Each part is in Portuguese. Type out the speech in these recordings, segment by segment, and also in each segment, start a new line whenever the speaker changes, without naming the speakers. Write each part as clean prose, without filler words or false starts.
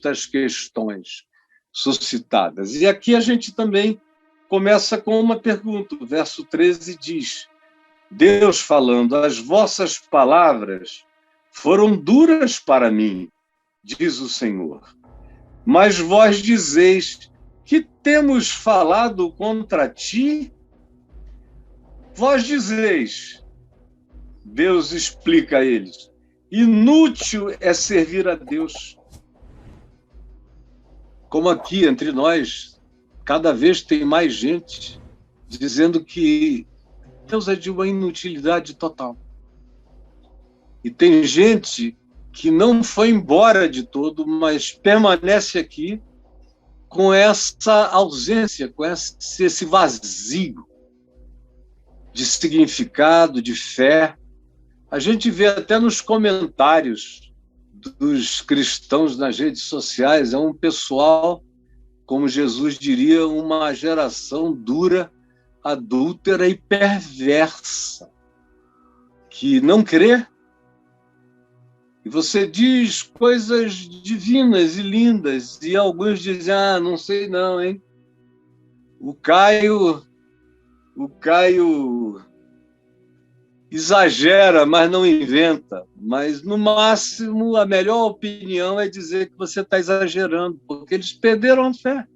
muitas questões suscitadas. E aqui a gente também começa com uma pergunta. O verso 13 diz: Deus falando, as vossas palavras foram duras para mim, diz o Senhor. Mas vós dizeis que temos falado contra ti. Vós dizeis, Deus explica a eles, inútil é servir a Deus. Como aqui entre nós, cada vez tem mais gente dizendo que Deus é de uma inutilidade total. E tem gente que não foi embora de todo, mas permanece aqui com essa ausência, com esse vazio de significado, de fé. A gente vê até nos comentários dos cristãos nas redes sociais, é um pessoal, como Jesus diria, uma geração dura, adúltera e perversa, que não crê. E você diz coisas divinas e lindas, e alguns dizem, não sei não, hein? O Caio exagera, mas não inventa. Mas, no máximo, a melhor opinião é dizer que você está exagerando, porque eles perderam a fé.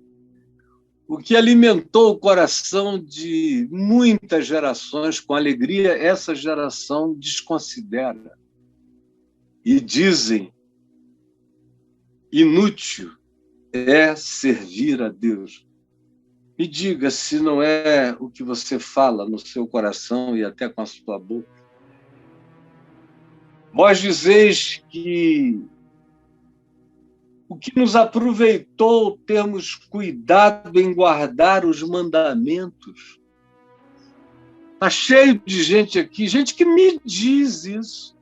O que alimentou o coração de muitas gerações com alegria, essa geração desconsidera. E dizem, inútil é servir a Deus. Me diga se não é o que você fala no seu coração e até com a sua boca. Vós dizeis que o que nos aproveitou termos cuidado em guardar os mandamentos. Está cheio de gente aqui, gente que me diz isso.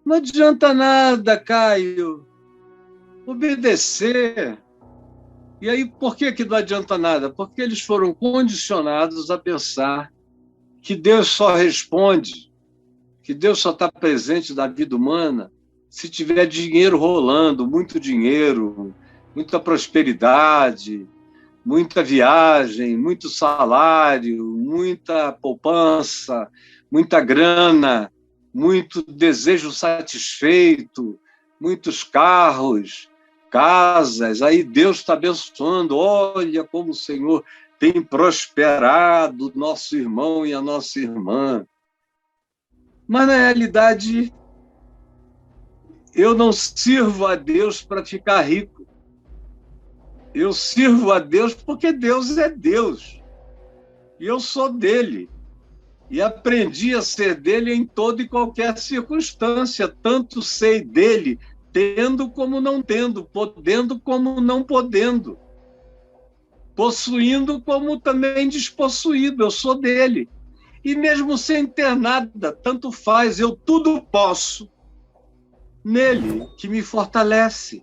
Não adianta nada, Caio, obedecer. E aí, por que não adianta nada? Porque eles foram condicionados a pensar que Deus só responde, que Deus só está presente na vida humana se tiver dinheiro rolando, muito dinheiro, muita prosperidade, muita viagem, muito salário, muita poupança, muita grana, muito desejo satisfeito, muitos carros, casas, aí Deus está abençoando, olha como o Senhor tem prosperado o nosso irmão e a nossa irmã. Mas, na realidade, eu não sirvo a Deus para ficar rico. Eu sirvo a Deus porque Deus é Deus. E eu sou dele. E aprendi a ser dele em toda e qualquer circunstância. Tanto sei dele, tendo como não tendo, podendo como não podendo, possuindo como também despossuído. Eu sou dele. E mesmo sem ter nada, tanto faz, eu tudo posso nele, que me fortalece,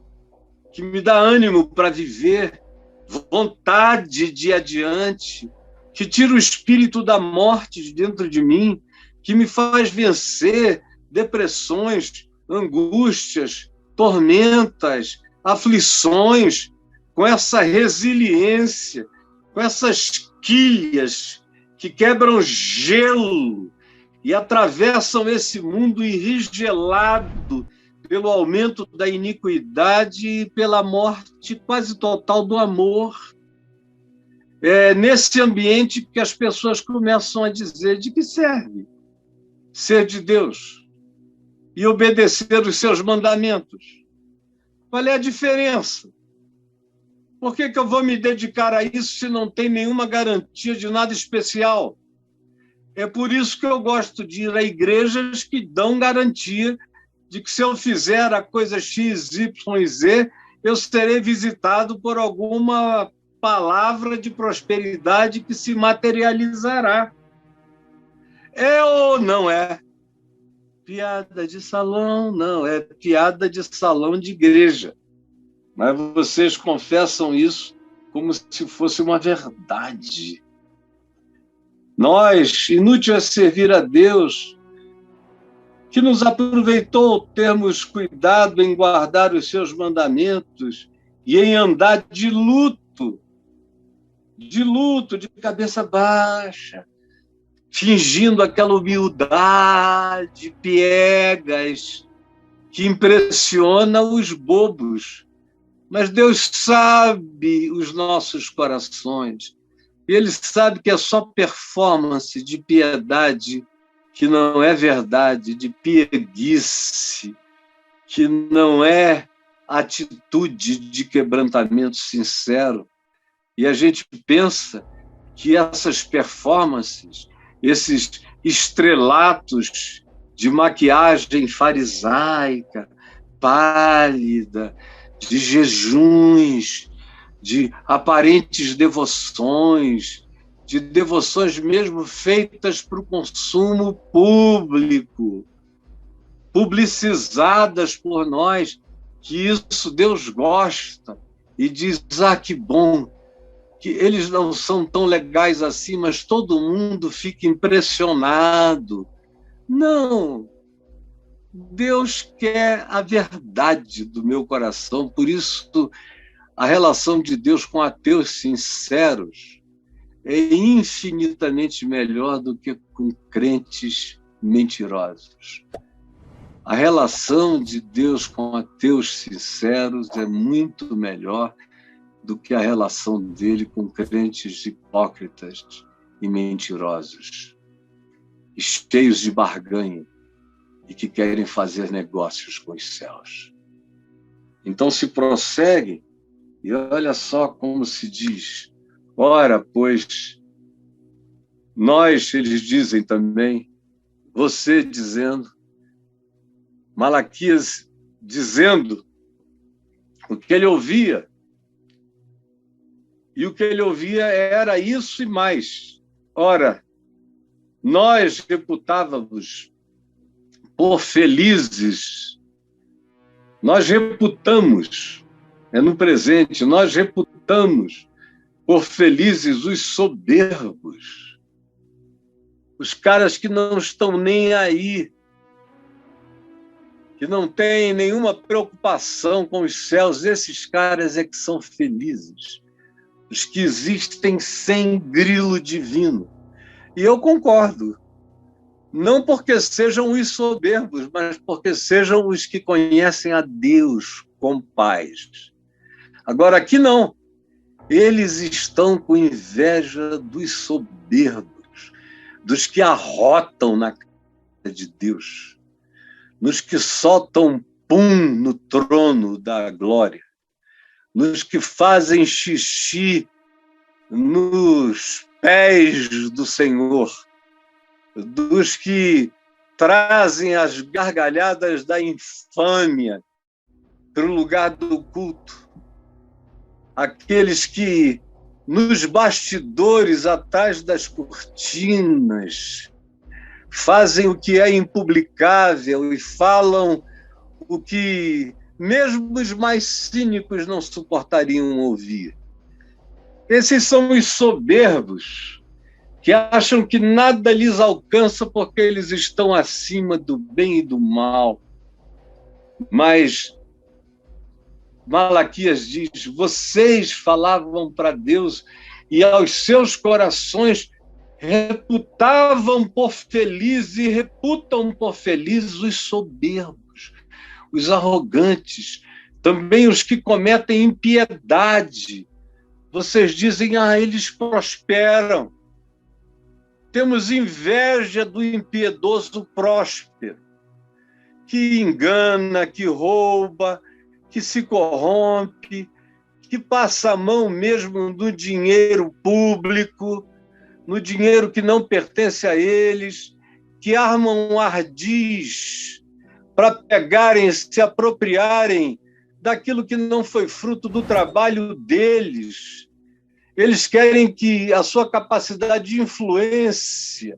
que me dá ânimo para viver, vontade de ir adiante, que tira o espírito da morte de dentro de mim, que me faz vencer depressões, angústias, tormentas, aflições, com essa resiliência, com essas quilhas que quebram gelo e atravessam esse mundo enrigelado pelo aumento da iniquidade e pela morte quase total do amor. É nesse ambiente que as pessoas começam a dizer de que serve ser de Deus e obedecer os seus mandamentos. Qual é a diferença? Por que eu vou me dedicar a isso se não tem nenhuma garantia de nada especial? É por isso que eu gosto de ir a igrejas que dão garantia de que se eu fizer a coisa X, Y e Z, eu serei visitado por alguma palavra de prosperidade que se materializará. É ou não é? Piada de salão, não, é piada de salão de igreja. Mas vocês confessam isso como se fosse uma verdade. Nós, inútil é servir a Deus, que nos aproveitou termos cuidado em guardar os seus mandamentos e em andar de luto, de cabeça baixa, fingindo aquela humildade piegas que impressiona os bobos. Mas Deus sabe os nossos corações. E Ele sabe que é só performance de piedade que não é verdade, de pieguice, que não é atitude de quebrantamento sincero. E a gente pensa que essas performances, esses estrelatos de maquiagem farisaica, pálida, de jejuns, de aparentes devoções, de devoções mesmo feitas para o consumo público, publicizadas por nós, que isso Deus gosta e diz, que bom, que eles não são tão legais assim, mas todo mundo fica impressionado. Não, Deus quer a verdade do meu coração, por isso a relação de Deus com ateus sinceros é infinitamente melhor do que com crentes mentirosos. A relação de Deus com ateus sinceros é muito melhor do que a relação dele com crentes hipócritas e mentirosos, cheios de barganha e que querem fazer negócios com os céus. Então se prossegue e olha só como se diz. Ora, pois, nós, eles dizem também, você dizendo, Malaquias dizendo o que ele ouvia. E o que ele ouvia era isso e mais. Ora, nós reputávamos por felizes, nós reputamos, é no presente, nós reputamos por felizes os soberbos, os caras que não estão nem aí, que não têm nenhuma preocupação com os céus, esses caras é que são felizes, os que existem sem grilo divino. E eu concordo, não porque sejam os soberbos, mas porque sejam os que conhecem a Deus com paz. Agora, aqui não. Eles estão com inveja dos soberbos, dos que arrotam na cara de Deus, nos que soltam pum no trono da glória, nos que fazem xixi nos pés do Senhor, dos que trazem as gargalhadas da infâmia para o lugar do culto, aqueles que nos bastidores, atrás das cortinas, fazem o que é impublicável e falam o que mesmo os mais cínicos não suportariam ouvir. Esses são os soberbos, que acham que nada lhes alcança porque eles estão acima do bem e do mal. Mas Malaquias diz, vocês falavam para Deus e aos seus corações reputavam por felizes e reputam por felizes os soberbos, os arrogantes, também os que cometem impiedade. Vocês dizem, eles prosperam. Temos inveja do impiedoso próspero, que engana, que rouba, que se corrompe, que passa a mão mesmo no dinheiro público, no dinheiro que não pertence a eles, que armam ardis para pegarem, se apropriarem daquilo que não foi fruto do trabalho deles. Eles querem que a sua capacidade de influência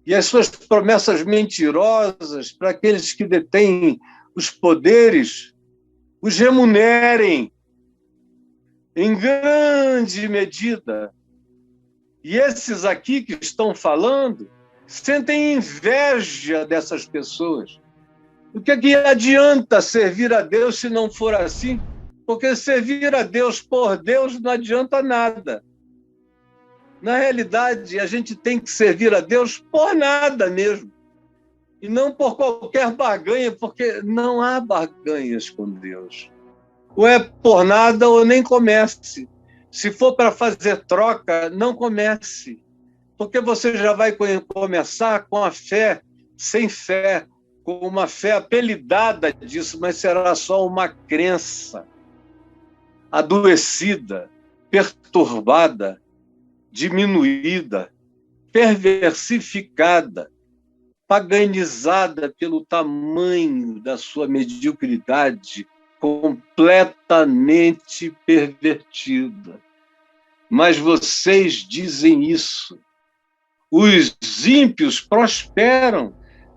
e as suas promessas mentirosas para aqueles que detêm os poderes os remunerem em grande medida. E esses aqui que estão falando sentem inveja dessas pessoas. O que é que adianta servir a Deus se não for assim? Porque servir a Deus por Deus não adianta nada. Na realidade, a gente tem que servir a Deus por nada mesmo. E não por qualquer barganha, porque não há barganhas com Deus. Ou é por nada ou nem comece. Se for para fazer troca, não comece. Porque você já vai começar com a fé, sem fé, com uma fé apelidada disso, mas será só uma crença adoecida, perturbada, diminuída, perversificada, paganizada pelo tamanho da sua mediocridade, completamente pervertida. Mas vocês dizem isso. Os ímpios prosperam.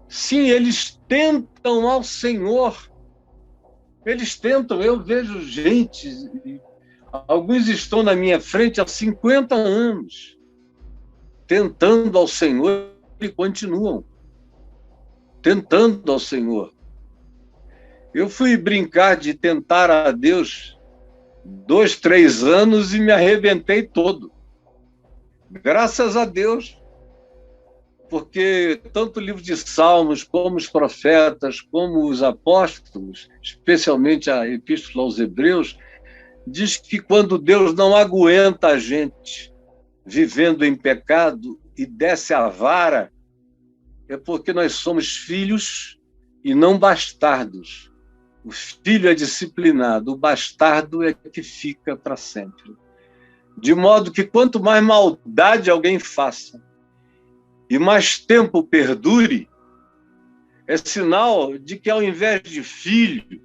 Sim, eles tentam ao Senhor. Eles tentam. Eu vejo gente, alguns estão na minha frente há 50 anos, tentando ao Senhor e continuam tentando ao Senhor. Eu fui brincar de tentar a Deus 2, 3 anos e me arrebentei todo. Graças a Deus, porque tanto o livro de Salmos, como os profetas, como os apóstolos, especialmente a Epístola aos Hebreus, diz que quando Deus não aguenta a gente vivendo em pecado e desce a vara, é porque nós somos filhos e não bastardos. O filho é disciplinado, o bastardo é que fica para sempre. De modo que quanto mais maldade alguém faça e mais tempo perdure, é sinal de que, ao invés de filho,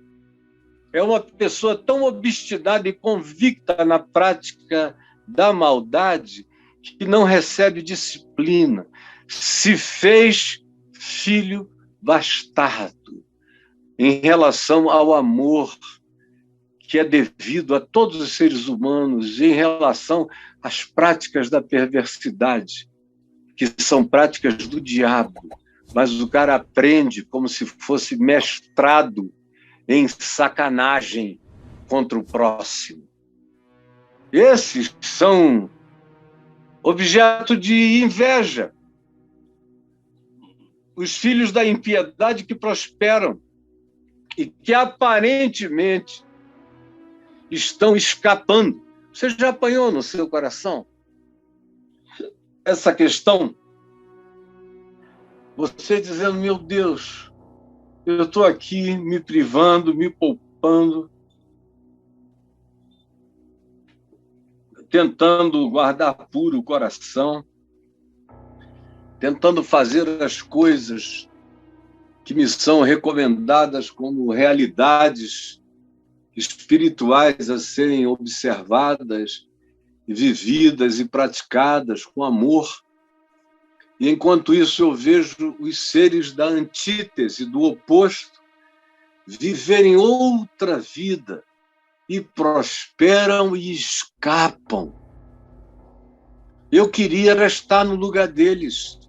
é uma pessoa tão obstinada e convicta na prática da maldade que não recebe disciplina. Se fez filho bastardo em relação ao amor que é devido a todos os seres humanos, em relação às práticas da perversidade, que são práticas do diabo, mas o cara aprende como se fosse mestrado em sacanagem contra o próximo. Esses são objeto de inveja. Os filhos da impiedade que prosperam e que aparentemente estão escapando. Você já apanhou no seu coração essa questão? Você dizendo, meu Deus, eu estou aqui me privando, me poupando, tentando guardar puro o coração, tentando fazer as coisas que me são recomendadas como realidades espirituais a serem observadas, vividas e praticadas com amor. E, enquanto isso, eu vejo os seres da antítese, do oposto, viverem outra vida e prosperam e escapam. Eu queria estar no lugar deles.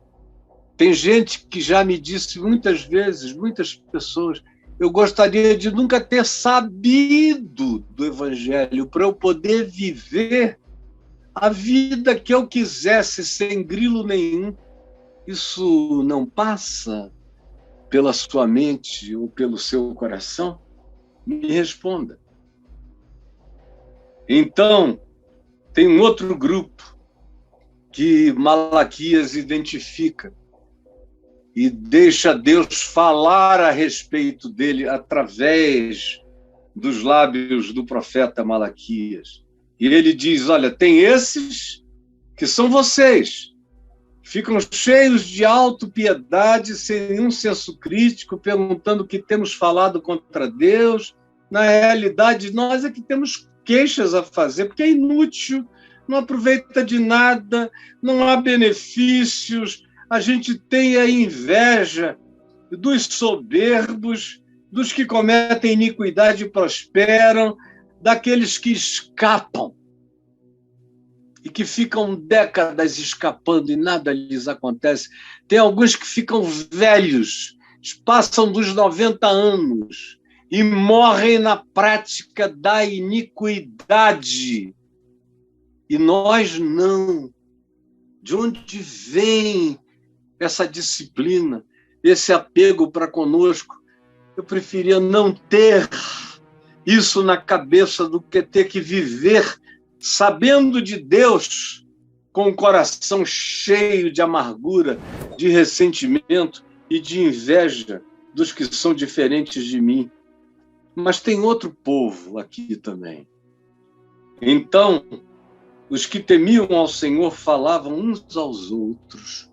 Tem gente que já me disse muitas vezes, muitas pessoas, eu gostaria de nunca ter sabido do Evangelho para eu poder viver a vida que eu quisesse sem grilo nenhum. Isso não passa pela sua mente ou pelo seu coração? Me responda. Então, tem um outro grupo que Malaquias identifica e deixa Deus falar a respeito dele através dos lábios do profeta Malaquias. E ele diz, olha, tem esses que são vocês, ficam cheios de autopiedade, sem nenhum senso crítico, perguntando o que temos falado contra Deus. Na realidade, nós é que temos queixas a fazer, porque é inútil, não aproveita de nada, não há benefícios, a gente tem a inveja dos soberbos, dos que cometem iniquidade e prosperam, daqueles que escapam. e que ficam décadas escapando e nada lhes acontece. Tem alguns que ficam velhos, passam dos 90 anos e morrem na prática da iniquidade. E nós não. De onde vem essa disciplina, esse apego para conosco? Eu preferia não ter isso na cabeça do que ter que viver sabendo de Deus com o coração cheio de amargura, de ressentimento e de inveja dos que são diferentes de mim. Mas tem outro povo aqui também. Então, os que temiam ao Senhor falavam uns aos outros.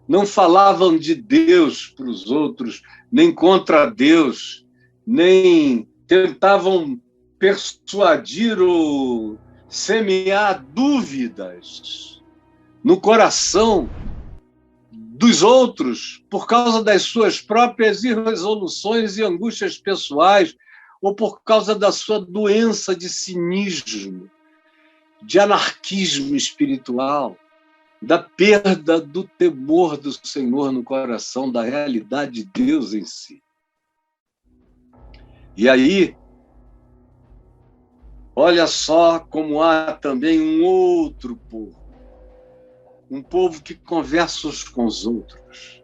Não falavam de Deus para os outros, nem contra Deus, nem tentavam persuadir ou semear dúvidas no coração dos outros por causa das suas próprias irresoluções e angústias pessoais ou por causa da sua doença de cinismo, de anarquismo espiritual, da perda do temor do Senhor no coração, da realidade de Deus em si. E aí, olha só como há também um outro povo, um povo que conversa uns com os outros.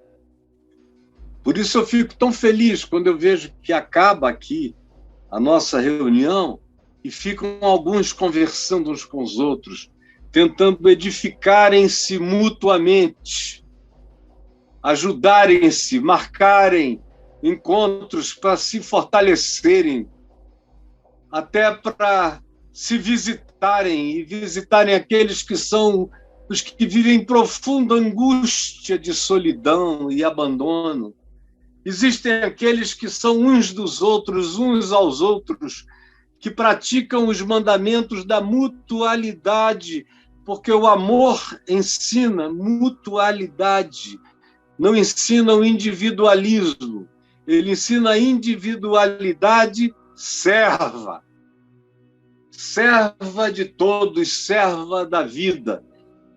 Por isso eu fico tão feliz quando eu vejo que acaba aqui a nossa reunião e ficam alguns conversando uns com os outros, tentando edificarem-se mutuamente, ajudarem-se, marcarem encontros para se fortalecerem, até para se visitarem e visitarem aqueles que são os que vivem profunda angústia de solidão e abandono. Existem aqueles que são uns dos outros, uns aos outros, que praticam os mandamentos da mutualidade, porque o amor ensina mutualidade, não ensina o individualismo, ele ensina a individualidade serva. Serva de todos, serva da vida,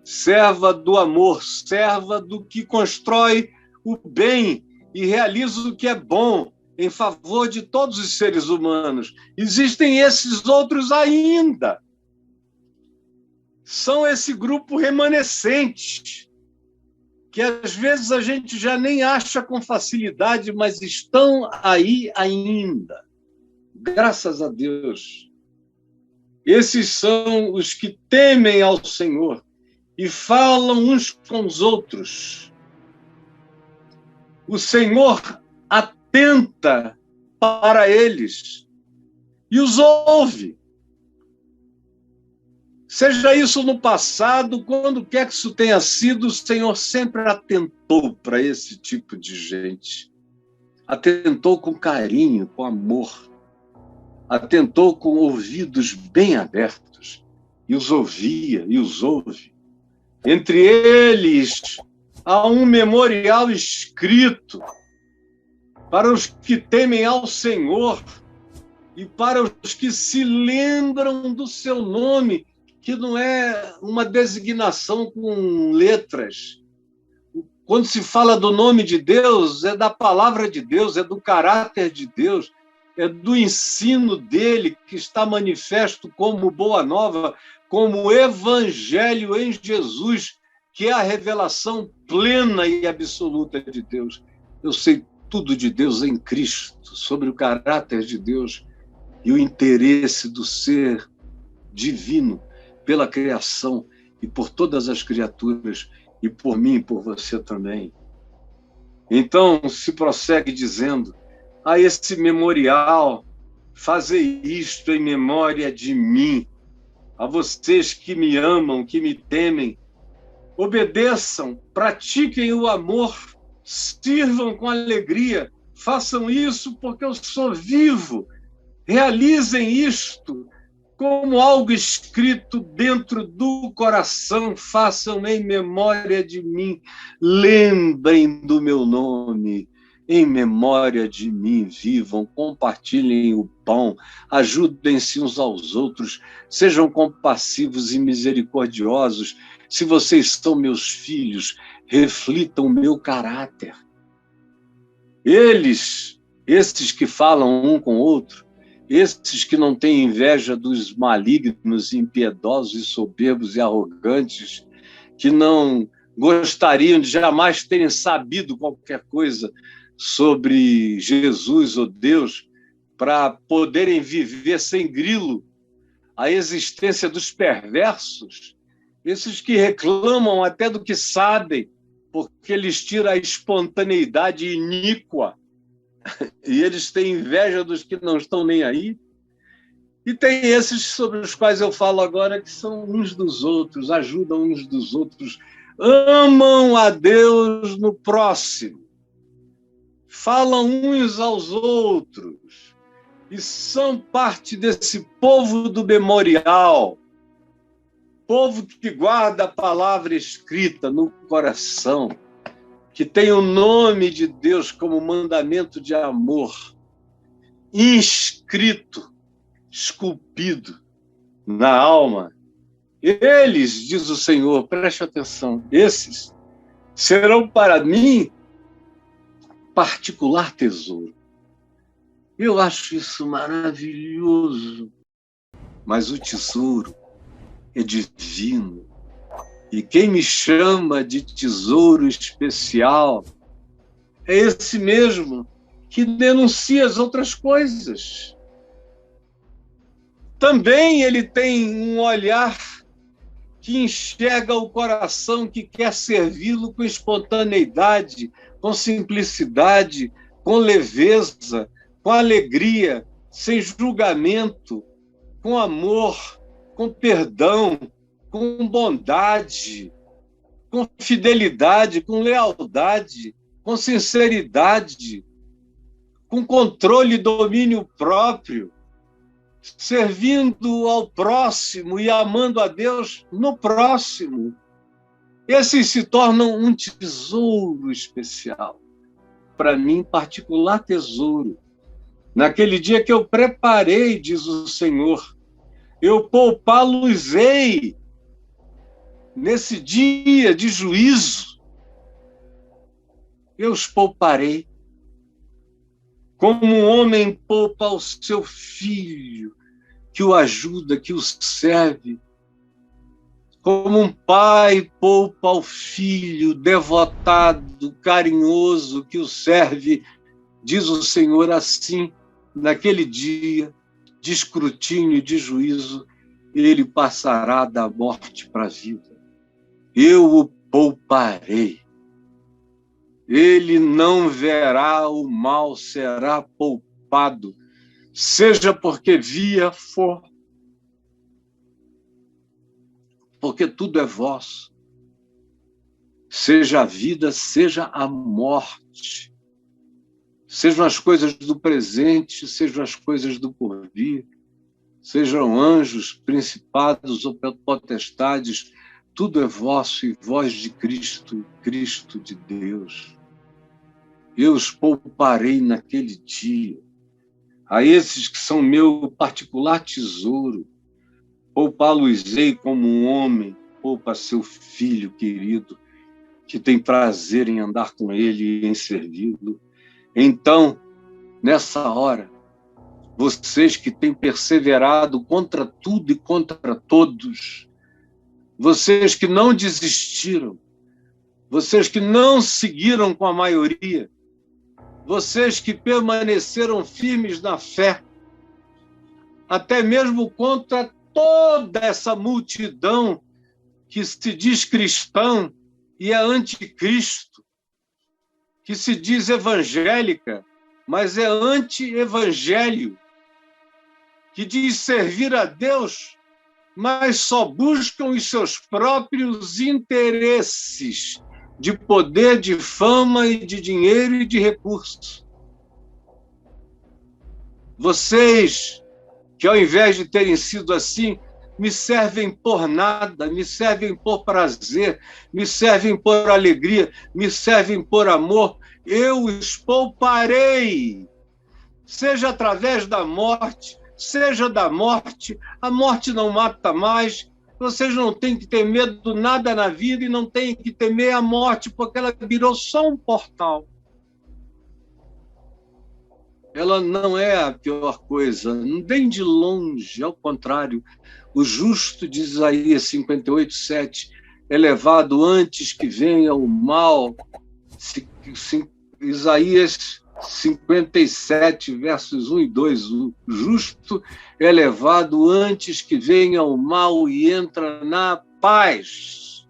serva do amor, serva do que constrói o bem e realiza o que é bom em favor de todos os seres humanos. Existem esses outros ainda. São esse grupo remanescente, que às vezes a gente já nem acha com facilidade, mas estão aí ainda. Graças a Deus. Esses são os que temem ao Senhor e falam uns com os outros. O Senhor atenta para eles e os ouve. Seja isso no passado, quando quer que isso tenha sido, o Senhor sempre atentou para esse tipo de gente. Atentou com carinho, com amor. Atentou com ouvidos bem abertos e os ouvia e os ouve. Entre eles há um memorial escrito para os que temem ao Senhor e para os que se lembram do seu nome, que não é uma designação com letras. Quando se fala do nome de Deus, é da palavra de Deus, é do caráter de Deus, é do ensino dele que está manifesto como boa nova, como evangelho em Jesus, que é a revelação plena e absoluta de Deus. Eu sei tudo de Deus em Cristo, sobre o caráter de Deus e o interesse do ser divino pela criação e por todas as criaturas, e por mim e por você também. Então, se prossegue dizendo: a esse memorial, fazei isto em memória de mim. A vocês que me amam, que me temem, obedeçam, pratiquem o amor, sirvam com alegria, façam isso porque eu sou vivo. Realizem isto como algo escrito dentro do coração, façam em memória de mim, lembrem do meu nome, Em memória de mim vivam, compartilhem o pão, ajudem-se uns aos outros, sejam compassivos e misericordiosos. Se vocês são meus filhos, reflitam o meu caráter. Esses que falam um com o outro, esses que não têm inveja dos malignos, impiedosos e soberbos e arrogantes, que não gostariam de jamais terem sabido qualquer coisa sobre Jesus ou Deus, para poderem viver sem grilo a existência dos perversos, esses que reclamam até do que sabem, porque eles tiram a espontaneidade iníqua, e eles têm inveja dos que não estão nem aí. E tem esses sobre os quais eu falo agora, que são uns dos outros, ajudam uns dos outros, amam a Deus no próximo, falam uns aos outros e são parte desse povo do memorial, povo que guarda a palavra escrita no coração, que tem o nome de Deus como mandamento de amor, inscrito, esculpido na alma. Eles, diz o Senhor, preste atenção, esses serão para mim particular tesouro. Eu acho isso maravilhoso, mas o tesouro é divino. E quem me chama de tesouro especial é esse mesmo que denuncia as outras coisas. Também ele tem um olhar que enxerga o coração, que quer servi-lo com espontaneidade, com simplicidade, com leveza, com alegria, sem julgamento, com amor, com perdão, com bondade, com fidelidade, com lealdade, com sinceridade, com controle e domínio próprio, servindo ao próximo e amando a Deus no próximo. Esses se tornam um tesouro especial. Para mim, particular tesouro. Naquele dia que eu preparei, diz o Senhor, eu poupá-los-ei nesse dia de juízo. Eu os pouparei. Como um homem poupa o seu filho, que o ajuda, que o serve. Como um pai poupa ao filho devotado, carinhoso, que o serve, diz o Senhor, assim, naquele dia de escrutínio e de juízo, ele passará da morte para a vida. Eu o pouparei. Ele não verá o mal, será poupado, seja porque via for, porque tudo é vosso, seja a vida, seja a morte, sejam as coisas do presente, sejam as coisas do porvir, sejam anjos, principados ou potestades, tudo é vosso e vós de Cristo, Cristo de Deus. Eu os pouparei naquele dia, a esses que são meu particular tesouro, poupá-los-ei como um homem poupa seu filho querido, que tem prazer em andar com ele e em servi-lo. Então, nessa hora, vocês que têm perseverado contra tudo e contra todos, vocês que não desistiram, vocês que não seguiram com a maioria, vocês que permaneceram firmes na fé, até mesmo contra toda essa multidão que se diz cristão e é anticristo, que se diz evangélica, mas é anti-evangelho, que diz servir a Deus, mas só buscam os seus próprios interesses de poder, de fama e de dinheiro e de recursos. Vocês, que ao invés de terem sido assim, me servem por nada, me servem por prazer, me servem por alegria, me servem por amor, eu os pouparei. Seja através da morte, seja da morte, a morte não mata mais. Vocês não têm que ter medo de nada na vida e não têm que temer a morte, porque ela virou só um portal. Ela não é a pior coisa, nem de longe, ao contrário. O justo de Isaías 58:7 é levado antes que venha o mal. Isaías 57, versos 1 e 2. O justo é levado antes que venha o mal e entra na paz.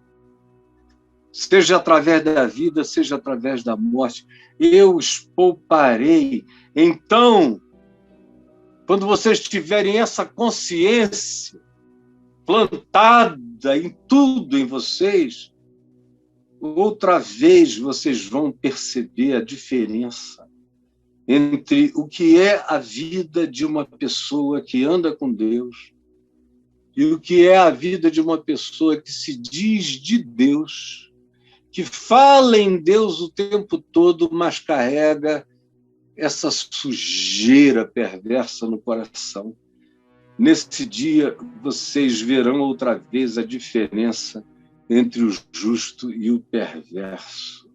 Seja através da vida, seja através da morte, eu os pouparei. Então, quando vocês tiverem essa consciência plantada em tudo em vocês, outra vez vocês vão perceber a diferença entre o que é a vida de uma pessoa que anda com Deus e o que é a vida de uma pessoa que se diz de Deus, que fala em Deus o tempo todo, mas carrega essa sujeira perversa no coração. Nesse dia, vocês verão outra vez a diferença entre o justo e o perverso.